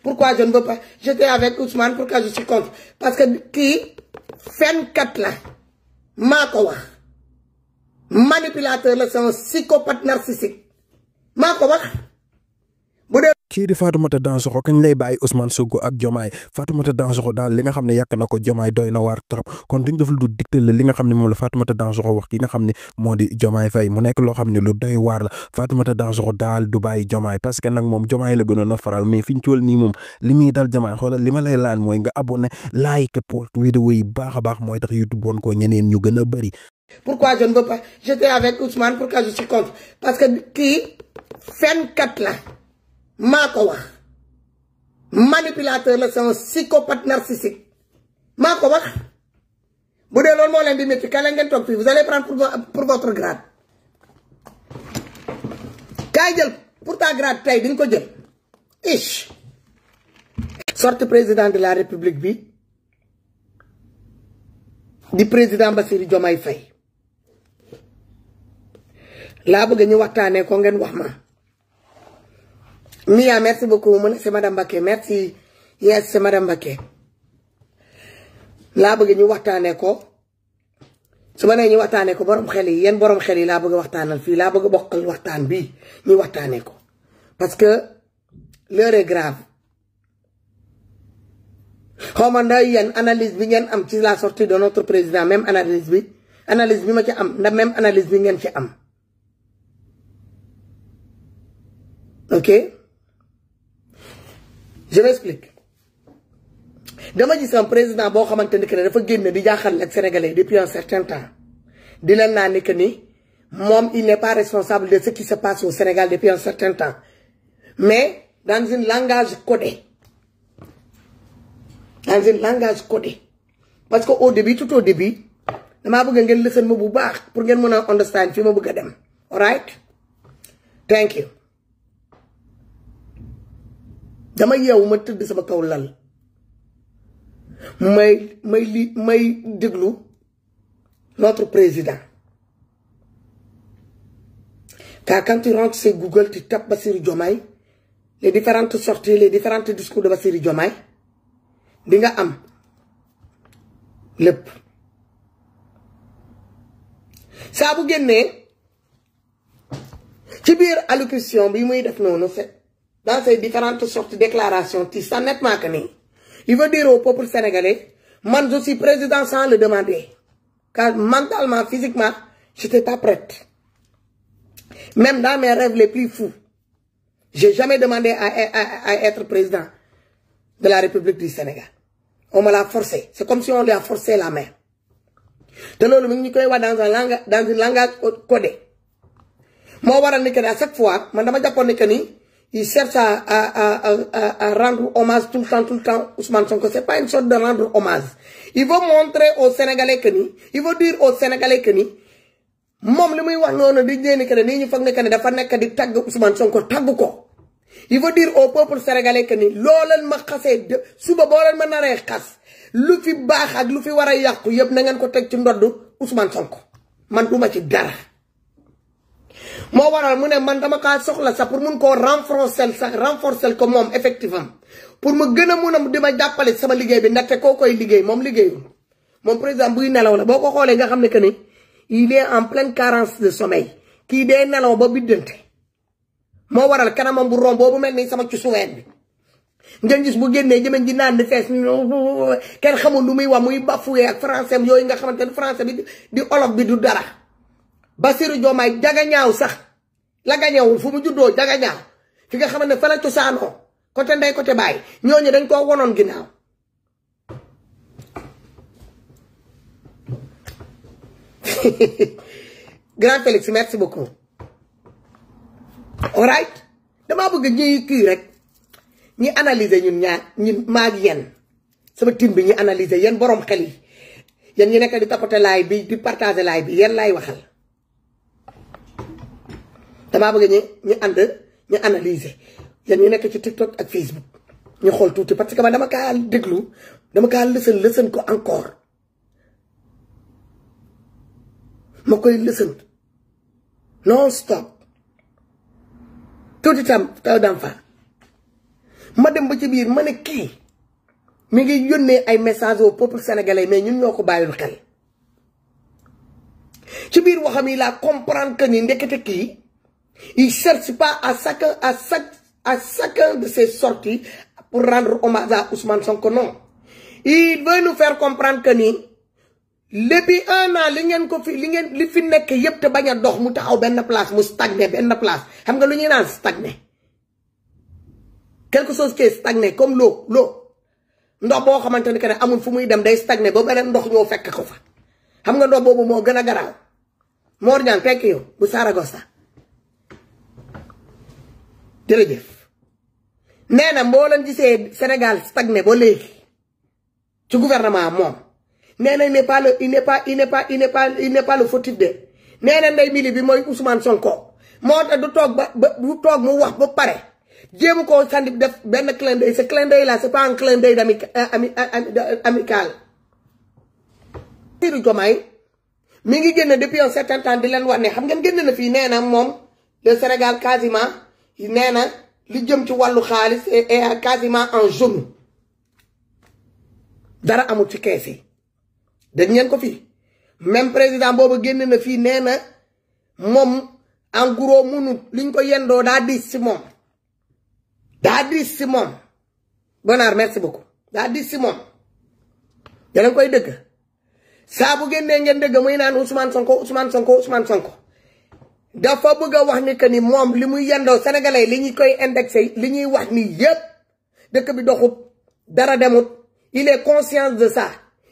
Pourquoi je ne veux pas? J'étais avec Ousmane, pourquoi je suis contre? Parce que qui fenkat la maa ko wax manipulateur la, c'est un psychopathe narcissique maa ko wax. Bu dee kii di Fatoumata Dansoxo kañ lay bàyyi Ousmane Sonko ak Diomaye Fatoumata Dansoxo daal li nga xam ne yàq na ko Diomaye doy na waar trop kon duñ def lu dicté la li nga xam ne moom la Fatoumata Dansoxo wax ki nga xam ne moo di Diomaye Faye mu nekk loo xam ne lu doy waar la Fatoumata Dansoxo daal du bàyyi Diomaye parce que nag moom Diomaye la gënoon a faral mais fi ñu toll nii moom li muy dal Diomaye xoolal li ma lay laan mooy nga abonné like pour vidéo yi baax a baax mooy tax YouTube woon ko ñeneen ñu gën a bëri. Pourquoi je ne veux pas? J'étais avec Ousmane, pourquoi je suis contre? Parce que qui fenkat la maa ko wax manipulateur la, c'est un psychopathe narcissique maa ko wax. Bu dee loolu moo leen di métti kala ngeen toog fii vous allez prendre pour votre grade. kaay jël pour ta grade tey di nga ko jël ich sorti président de la république bi di président Bassirou Diomaye Faye laa bëgg ñu waxtaanee ko ngeen wax ma. Mia, merci beaucoup. C'est Madame Baké. Merci. Yes, c'est Madame Baké. Laa bëgg ñu waxtaanee ko su ma nee ñu waxtaanee ko borom xel yi yéen borom xel yi laa bëgg waxtaanal fii laa bëgg bokkal waxtaan bi ñu waxtaanee ko parce que l'heure est grave. xaw ma ndax yéen analyse bi ngeen am ci la sortie de notre président même analyse bi ma ci am ndax même analyse bi ngeen ci am. Ok. Je m'explique. Dama gis un président boo xamante ni que ne dafa génn di jaaxal ak sénégalais depuis un certain temps di leen naa ni que ni moom il n'est pas responsable de ce qui se passe au Sénégal depuis un certain temps mais dans un langage codé parce que au début tout au début damaa bëgg ngeen listen ma bu baax pour ngeen mën a understand fi ma bëgg a dem. Alright, thank you. dama yeewu ma tëdd sama kaw lal may déglu notre président car quand tu rentres sur Google tu tapes Bassirou Diomaye les différentes sorties les différents discours de Bassirou Diomaye di nga am lépp saa bu génnee ci biir allocution bi muy def noonu dans ces différentes sortes de déclarations, tu sens nettement que il veut dire au peuple sénégalais, moi je suis président sans le demander. Car mentalement, physiquement, je n'étais pas prête. Même dans mes rêves les plus fous, je n'ai jamais demandé à être président de la République du Sénégal. On me l'a forcé. C'est comme si on lui a forcé la main. Dans un langage codé. Moi, à chaque fois, il cherche à rendre hommage tout le temps Ousmane Sonko. C'est pas une sorte de rendre hommage. Il veut montrer aux Sénégalais que il veut dire aux Sénégalais que mom limuy wax nonu di ñene que ni ñu fakk ne dafa nek di tag Ousmane Sonko tag ko. Il veut dire au peuple sénégalais que looleen ma xasse suba bo leen ma naré xass lu fi bax ak lu fi wara yàqu yeb na ngeen ko tek ci ndodd Ousmane Sonko. Man duma ci dara. Mo waral mu ne man dama ka soxla sax pour mun ko renforcer ko mom effectivement pour mu gëna mëna dima jappalé sama liggéey bi ndaxte ko koy liggéey mom liggéeyul mom président buy nelaw la boko xolé nga xamné que il est en pleine carence de sommeil ki dé nelaw ba bidante mo waral kanamam bu rom bobu melni sama ci suwet bi ngeen gis bu génné jëmen ji naan di fess kenn xamul lu muy wax muy bafoué ak français yoy nga xamantene français bi di olof bi du dara. Bassirou Diomaye jaga ñaaw sax la ga ñaawul fu mu juddoo jaga ñaaw fi nga xamante ne fa la cosaanoo côté ndey côté baay ñooñu dañ koo wonoon ginnaaw grand Félix merci beaucoup. Alright damaa bëgg ñuy kii rek ñi analyser ñun maag yéen sama team bi ñi analyser yéen borom xel yi yéen ñi nekk di tapoter live bi di partager live bi yéen laay waxal. damaa bëgg ñu ànd ñu analyser yéen ñu nekk ci TikTok ak Facebook ñu xool tuuti parce que man dama kaa déglu dama kaa lësën ko encore ma koy lësën non stop tuuti tam taw dam fa ma dem ba ci biir ma ne kii mi ngi yónnee ay message au peuple sénégalais mais ñun ñoo ko bàyyil xel ci biir waxam yi laa comprendre que ni ndekete kii il cherche pas à chacun de ses sorties pour rendre hommage à Ousmane Sonko non il veut nous faire comprendre que ni depuis 1 an li fi nekk yépp te bañ a dox mu taxaw benn place mu stagné benn place xam nga lu ñuy naan stagné quelque chose qui est stagné comme l'eau ndox boo xamante ne que ne amul fu muy dem day stagné ba beneen ndox ñoo fekk ko fa xam nga ndox boobu moo gën a garaaw Mor Niang fekk yow bu Saragossa jërëjëf nee na boo leen gisee Sénégal stagné ba léegi ci gouvernement moom nee na il n'est pas le fautif de nee na ndey mili bi mooy Ousmane Sonko moo tax du toog mu wax ba pare jéem koo sandi def benn clin d'œil ce clin d'œil là c'est pas un clin d'œil amical. Bassirou Diomaye mi ngi génn depuis un certain temps di leen wax ne xam ngeen génn na fii nee na moom le Sénégal quasiment nee na li jëm ci wàllu xaalis est quasiment en jaune dara amul ci kees yi dégg ngeen ko fii même président boobu génn na fii nee na moom en gros munut liñ ko yendoo daa diis si moom Bonar merci beaucoup daa diis si moom yéen koy dëgg saa bu génnee ngeen dëgg muy naan Ousmane Sonko dafa bëgg a wax ni que ni moom li muy yendoo sénégalais li ñuy koy indexé li ñuy wax ni yépp dëkk bi doxut dara demut il est conscient de ça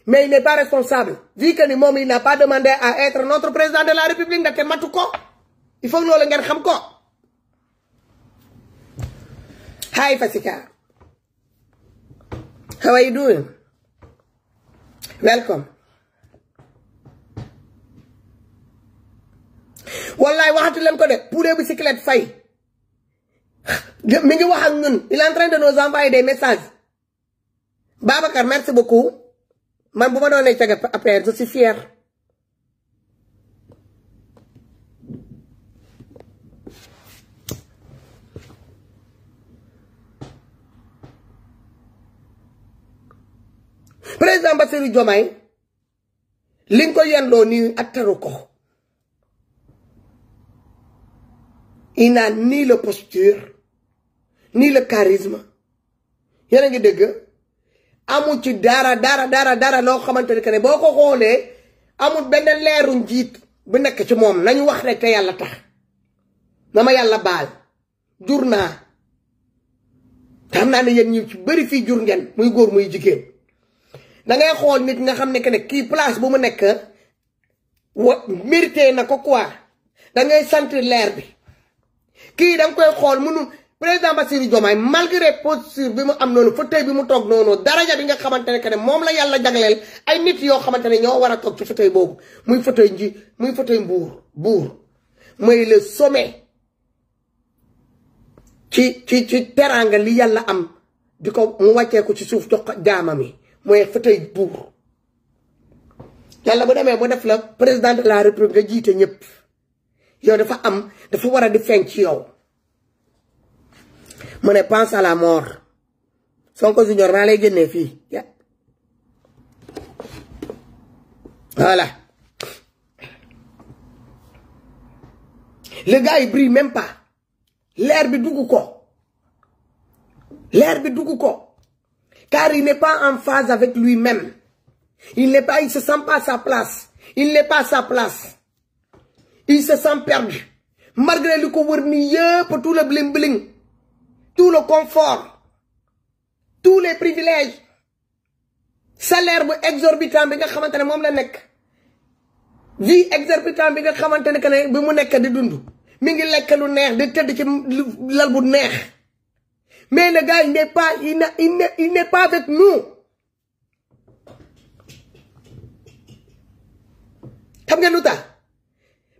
mais il n'est pas responsable vu que ni moom il n'a pas demandé à être notre président de la république ndaxte matu ko il faut loolu ngeen xam ko. Hi Fasika, how are you doing? Welcome. wallaay waxatu leen ko de pour bicyclette fay mi ngi wax ak ñun il est en train de nous envoyer des messages. Babacar merci beaucoup man bu ma doonee caga après je suis fier. Président Bassirou Diomaye li nga ko yendoo nii attaru ko. Il n'a ni le posture ni le charisme yéen a ngi dégg amul ci dara loo xamante ne que ne boo ko xoolee amul benn leeru njiit bu nekk ci moom nañu wax rek te yàlla tax na ma yàlla baal jur naa xam naa ne yéen ñi ci bëri fii jur ngeen muy góor muy jigéen da ngay xool nit nga xam ne que ne kii place bu mu nekk mérité na ko quoi da ngay sentir leer bi. kii da nga koy xool mënu président Bassirou Diomaye malgré posture bi mu am noonu fauteuil bi mu toog noonu daraja bi nga xamante ne que ne moom la yàlla jagleel ay nit yoo xamante ne ñoo war a toog ci fauteuil boobu muy fauteuil buur mooy le sommet ci teraanga li yàlla am di ko mu wàccee ko ci suuf jox ko jaamam yi mooy fauteuil buur yàlla bu demee bu def la président de la république nga jiite ñëpp yow dafa war a di feeñ ci yow mu ne pense à la mort Sonko Junior naa lay génnee fii voilà le gars il brille même pas l'air bi dugg ko car il n'est pas en phase avec lui-même il se sent pas à sa place il n'est pas à sa place. Il se sent perdu. Malgré le couvre-feu, pour tout le bling-bling, tout le confort, tous les privilèges, salaire exorbitant, vie exorbitant, mais le gars, il n'est pas avec nous.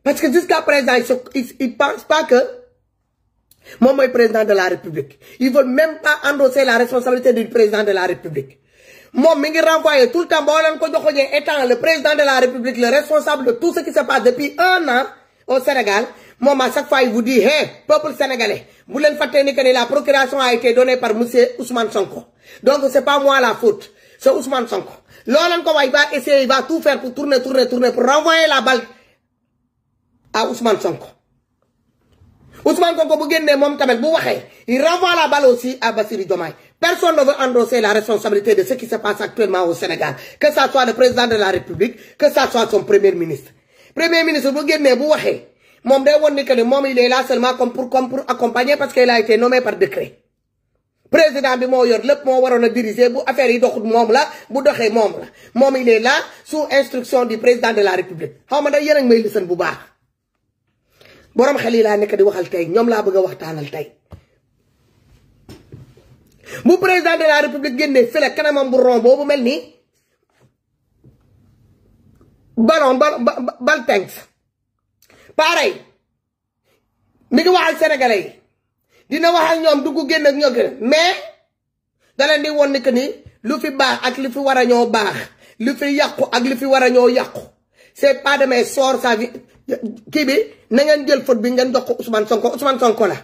Parce que jusqu'à présent, ils ne pensent pas que moi, je suis président de la République. Ils ne veulent même pas endosser la responsabilité du président de la République. Moi, je suis renvoyé tout le temps, étant le président de la République, le responsable de tout ce qui se passe depuis 1 an, au Sénégal, moi, à chaque fois, il vous dit, hey, peuple sénégalais, vous l'avez fait que la procuration a été donnée par M. Ousmane Sonko. Donc, c'est pas moi la faute, c'est Ousmane Sonko. L'on il va essayer, il va tout faire pour tourner, pour renvoyer la balle à Ousmane Sonko. Ousmane Sonko, il renvoie la balle aussi à Bassirou Diomaye. Personne ne veut endosser la responsabilité de ce qui se passe actuellement au Sénégal. Que ça soit le président de la République, que ça soit son premier ministre. Premier ministre, il est là seulement comme pour accompagner parce qu'il a été nommé par décret. Président bi moo yor lépp moo waroon a diriger bu affaire yi doxut moom la bu doxee moom la moom il est là sous instruction du président de la République xaw ma da yéen a ngi may lisan bu baax borom xel yi laa nekk di waxal tey ñoom laa bëgg a waxtaanal tey bu président de la République génnee fële kanamam bu rond boobu mel ni bal tanks pareil mi ngi waxal sénégalais yi dina wax ak ñoom dugg génn ak ñoo gën mais da leen di won ni que ni lu fi baax ak li fi war a ñoo baax lu fi yàqu ak li fi war a ñoo yàqu c'est pas de mes sorts sa vie kii bi na ngeen jël faute bi ngeen jox ko Ousmane Sonko la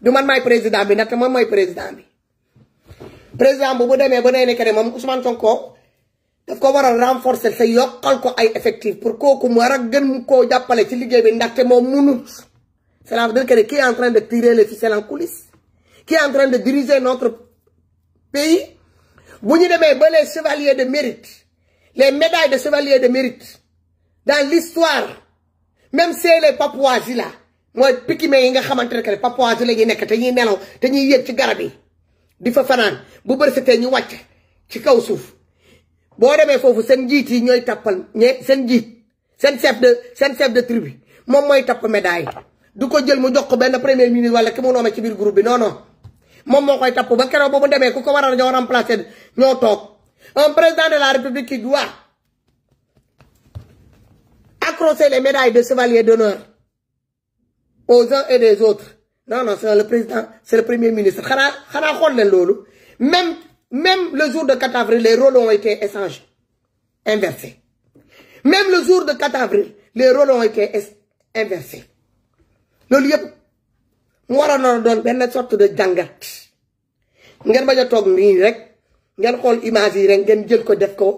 du man maay président bi ndaxte moom mooy président bi président bu demee ba nee ne que ne moom Ousmane Sonko daf ko war a renforcer sa yokkal ko ay effectifs pour kooku mu war a gën mu koo jàppale ci liggéey bi ndaxte moom munut. Cela veut dire que qui est en train de tirer les ficelles en coulisses, qui est en train de diriger notre pays. Vous n'y devez pas les chevaliers de mérite, les médailles de chevaliers de mérite. Dans l'histoire, même si les Papouasis là, moi, pikime yi nga xamantene que les Papouasis la ñi nekk te ñi nelaw te ñi yegg ci garab yi di fa fanaan bu bër sété ñu wacc ci kaw suuf bo démé fofu sen njiit yi ñoy tapal sen njiit sen chef de tribu mom moy tap médaille. Du ko jël mu jox ko ben premier ministre wala ki mu nommé ci bir groupe bi non mom mo koy tapp ba kéro bobu démé ku ko wara ñoo remplacer ñoo tok un président de la République qui doit accrocher les médailles de chevalier d'honneur aux uns et des autres. Non c'est le président, c'est le premier ministre. Xana xol len lolu même le jour de 4 avril les rôles ont été échangés inversés. Même le jour de 4 avril les rôles ont été inversés. Loolu yëpp mu waroon na doon benn sorte de jàngat ngeen bañ a toog nii rek ngeen xool image yi rek ngeen jël ko def ko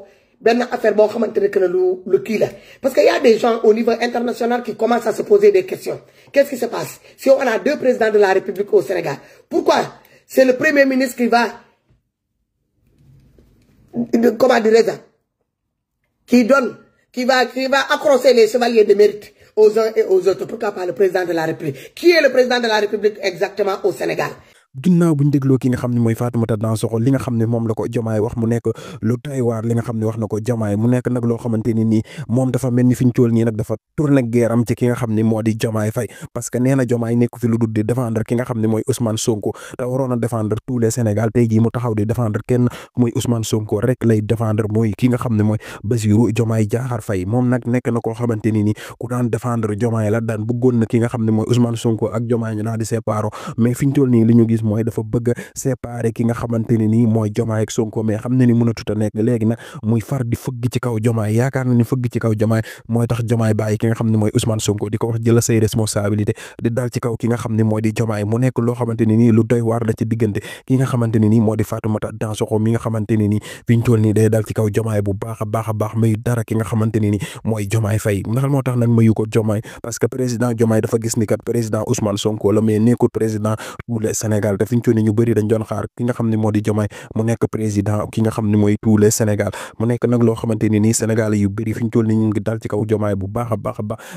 benn affaire boo xamante ne que ne lu kii la parce que y a des gens au niveau international qui commencent à se poser des questions. Qu'est-ce qui se passe si on a 2 présidents de la République au Sénégal? Pourquoi c'est le premier ministre qui va comment dirais-je qui va accrocher les chevaliers de mérite aux uns et aux autres? Pourquoi pas le président de la République? Qui est le président de la République exactement au Sénégal? ginnaaw buñ dégloo ki nga xam ne mooy Fatoumata Dansoxo li nga xam ne moom la ko Diomaye wax mu nekk lu doy waar li nga xam ne wax na ko Diomaye mu nekk nag loo xamante ni nii moom dafa mel ni fi ñu toll nii nag dafa tourné guerram ci ki nga xam ne moo di Diomaye Faye parce que nee na Diomaye nekk fi lu dul di défendre ki nga xam ne mooy Ousmane Sonko te waroon a défendre tous les Sénégal tey jii mu taxaw di défendre kenn muy Ousmane Sonko rek lay défendre mooy ki nga xam ne mooy Bassirou Diomaye Diakhar Faye moom nag nekk na koo xamante ni nii ku daan défendre Diomaye la daan bëggoon na ki nga xam ne mooy Ousmane Sonko ak Diomaye ñu daan di séparé mais fi ñu toll nii li ñu gis mooy dafa bëgg séparé ki nga xamante ne nii mooy Diomaye ak Sonko mais xam na ni mënatut a nekk léegi nag muy far di fëgg ci kaw Diomaye yaakaar na ni fëgg ci kaw Diomaye mooy tax Diomaye bàyyi ki nga xam ne mooy Ousmane Sonko di ko wax jëla say responsabilité di dal ci kaw ki nga xam ne moo di Diomaye mu nekk loo xamante ne nii lu doy waar la ci diggante ki nga xamante ne nii moo di Fatoumata Dansoxo mi nga xamante ne nii fi ñu toll nii day dal ci kaw Diomaye bu baax a baax mayu dara ki nga xamante ne nii mooy Diomaye Faye ndax moo tax nag mayu ko Diomaye parce que président Diomaye dafa gis ni kat président Ousmane Sonko la mais nekkul président bu Sénégal te fi ñu toll nii ñu bëri dañ doon xaar ki nga xam ne moo di Diomaye mu nekk président ki nga xam ne mooy tous les Sénégal mu nekk nag loo xamante ni nii Sénégal yu bëri fi ñu toll nii ñu ngi dal ci kaw Diomaye bu baax a baax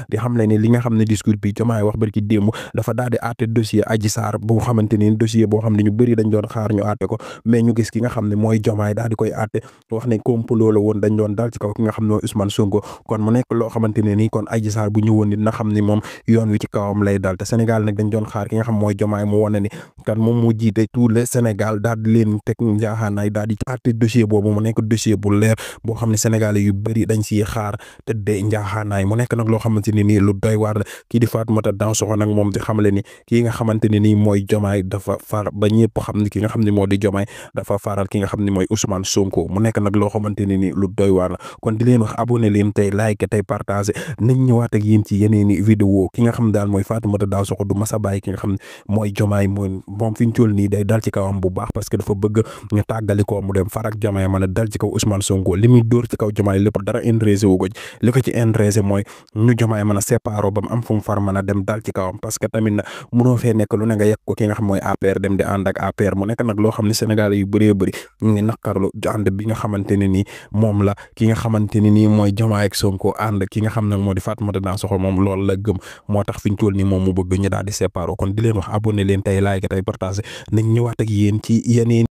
di xam le ni li nga xam ne discours bi Diomaye wax bari ci démb dafa daal di àtte dossier Adji Sarr boo xamante ni dossier boo xam ne ñu bëri dañ doon xaar ñu àtte ko mais ñu gis ki nga xam ne mooy Diomaye daal di koy àtte wax ne complot la woon dañ doon dal ci kaw ki nga xam ne mooy Ousmane Sonko kon mu nekk loo xamante ne nii kon Adji Sarr bu ñëwoon ni na xam ni moom yoon wi ci kawam lay dal te Sénégal nag dañ doon xaar ki nga xam mooy Diomaye mu wane ni kan moom moo jiite tout le Sénégal daal di leen teg njaaxaanaay daal di àtte dossier boobu mu nekk dossier bu leer boo xam ne sénégalais yu bëri dañ siy xaar te de njaaxaanaay mu nekk nag loo xamante ne nii lu doy waar la kii di Fatoumata Dansoxo nag moom di xamale ni kii nga xamante ne nii mooy Diomaye dafa far ba ñëpp xam ni ki nga xam ne moo di Diomaye dafa faral ki nga xam ne mooy Ousmane Sonko mu nekk nag loo xamante ne nii lu doy waar la kon di leen wax abonné leen tey like tey partagé nañ ñëwaat ak yéen ci yeneeni vidéo ki nga xam daal mooy Fatoumata Dansoxo du masa bàyyi ki nga xam ne mooy Diomaye moom fi ñu toll nii day dal ci kawam bu baax parce que dafa bëgg ñu tàggali ko mu dem farak Diomaye mën a dal ci kaw Ousmane Sonko li muy dóor ci kaw Diomaye lépp dara intéressé wu ko li ko ci intéressé mooy ñu Diomaye mën a séparé ba mu am fu mu far mën a dem dal ci kawam parce que tamit na munoo fee nekk lu ne nga yegg ko ki nga xam mooy APR dem di ànd ak APR mu nekk nag loo xam ne Sénégal yu bëree bëri ñu ngi naqarlu ànd bi nga xamante ne nii moom la ki nga xamante ne nii mooy Diomaye ak Sonko ànd ki nga xam nag moo di Fatoumata Dansoxo moom loolu la gëm moo tax fi ñu toll nii moom mu bëgg ñu daal di séparé kon di leen wax abonné leen tey like tey partagé nañ ñëwaat ak yéen ci yeneen